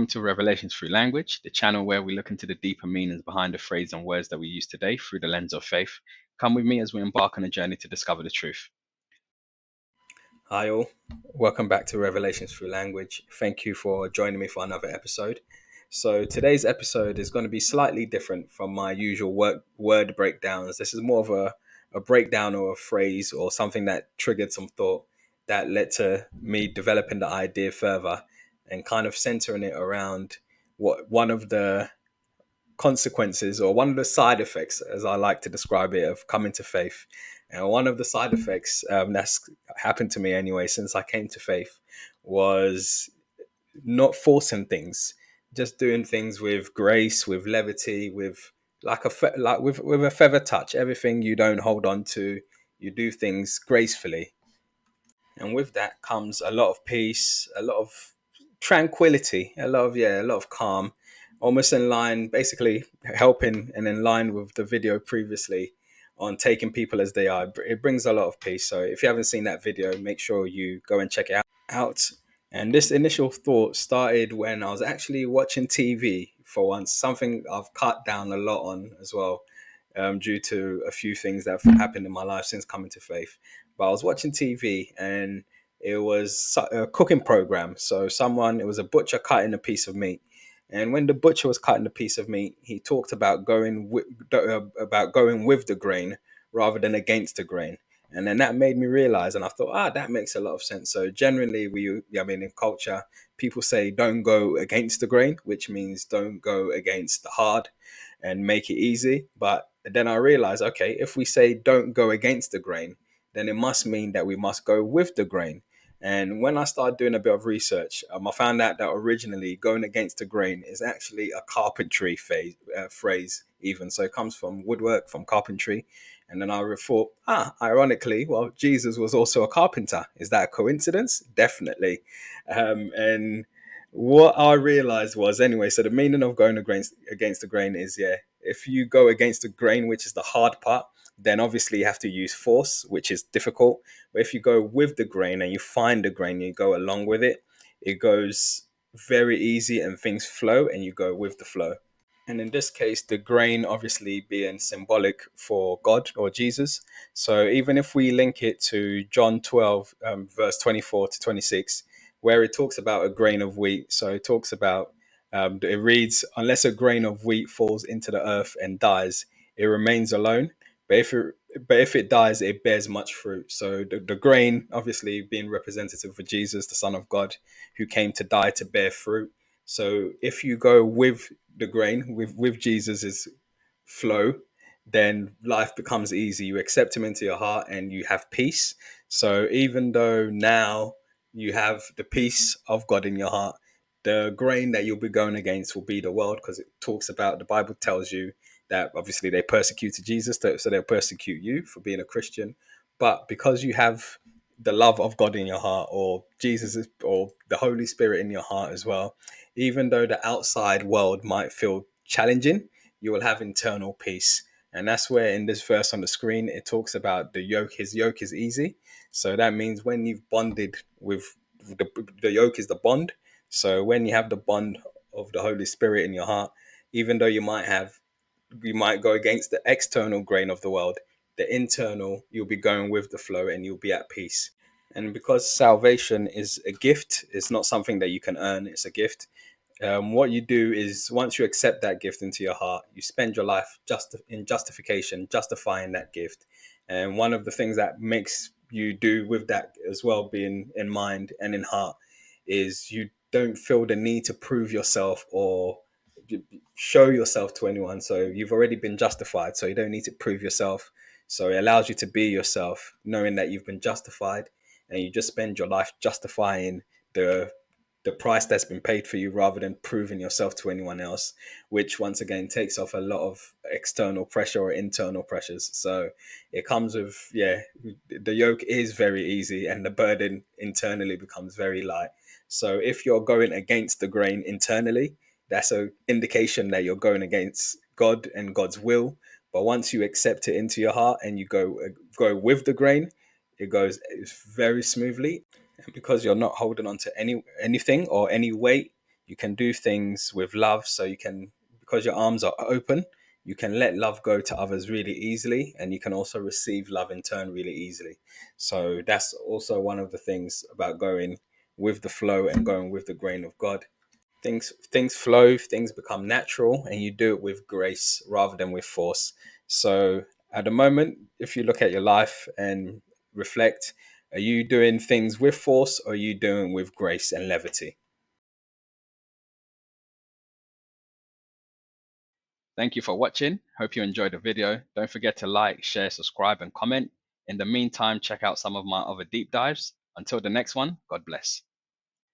welcome to Revelations Through Language, the channel where we look into the deeper meanings behind the phrase and words that we use today through the lens of faith. Come with me as we embark on a journey to discover the truth. Hi all, welcome back to Revelations Through Language. Thank you for joining me for another episode. So today's episode is going to be slightly different from my usual word breakdowns. This is more of a breakdown or a phrase or something that triggered some thought that led to me developing the idea further and kind of centering it around what one of the consequences or one of the side effects, as I like to describe it, of coming to faith. And one of the side effects that's happened to me anyway since I came to faith was not forcing things, just doing things with grace, with levity, with with a feather touch. Everything you don't hold on to, you do things gracefully, and with that comes a lot of peace, a lot of tranquility, a lot of calm, almost in line, basically helping and in line with the video previously on taking people as they are. It brings a lot of peace. So if you haven't seen that video, make sure you go and check it out. And this initial thought started when I was actually watching TV for once, something I've cut down a lot on as well, due to a few things that have happened in my life since coming to faith. But I was watching TV and it was a cooking program. So it was a butcher cutting a piece of meat. And when the butcher was cutting the piece of meat, he talked about going with the grain rather than against the grain. And then that made me realize, and I thought, that makes a lot of sense. So generally, in culture, people say don't go against the grain, which means don't go against the hard and make it easy. But then I realized, okay, if we say don't go against the grain, then it must mean that we must go with the grain. And when I started doing a bit of research, I found out that originally going against the grain is actually a carpentry phrase, even. So it comes from woodwork, from carpentry. And then I thought, ironically, well, Jesus was also a carpenter. Is that a coincidence? Definitely. And what I realized was, anyway, so the meaning of going against the grain is, if you go against the grain, which is the hard part, then obviously you have to use force, which is difficult. But if you go with the grain and you find the grain and you go along with it, it goes very easy and things flow and you go with the flow. And in this case, the grain obviously being symbolic for God or Jesus. So even if we link it to John 12, verse 24 to 26, where it talks about a grain of wheat. So it talks about, it reads, unless a grain of wheat falls into the earth and dies, it remains alone. But if it dies, it bears much fruit. So the grain, obviously being representative for Jesus, the Son of God, who came to die to bear fruit. So if you go with the grain, with Jesus's flow, then life becomes easy. You accept him into your heart and you have peace. So even though now you have the peace of God in your heart, the grain that you'll be going against will be the world, because it talks about, the Bible tells you that obviously they persecuted Jesus, so they'll persecute you for being a Christian. But because you have the love of God in your heart, or Jesus or the Holy Spirit in your heart as well, even though the outside world might feel challenging, you will have internal peace. And that's where in this verse on the screen, it talks about the yoke. His yoke is easy. So that means when you've bonded with the yoke is the bond. So when you have the bond of the Holy Spirit in your heart, even though you might go against the external grain of the world, the internal, you'll be going with the flow and you'll be at peace. And because salvation is a gift, it's not something that you can earn, it's a gift. What you do is, once you accept that gift into your heart, you spend your life just in justification, justifying that gift. And one of the things that makes you do with that as well, being in mind and in heart, is you don't feel the need to prove yourself or show yourself to anyone. So you've already been justified, so you don't need to prove yourself. So it allows you to be yourself, knowing that you've been justified, and you just spend your life justifying the the price that's been paid for you rather than proving yourself to anyone else, which once again takes off a lot of external pressure or internal pressures. So it comes with, the yoke is very easy and the burden internally becomes very light. So if you're going against the grain internally, that's an indication that you're going against God and God's will. But once you accept it into your heart and you go with the grain, it goes very smoothly. And because you're not holding on to anything or any weight, You can do things with love. So you can, because your arms are open, you can let love go to others really easily, and you can also receive love in turn really easily. So that's also one of the things about going with the flow and going with the grain of God. Things flow, things become natural, and you do it with grace rather than with force. So at the moment, if you look at your life and reflect, are you doing things with force, or are you doing with grace and levity? Thank you for watching. Hope you enjoyed the video. Don't forget to like, share, subscribe, and comment. In the meantime, check out some of my other deep dives. Until the next one, God bless.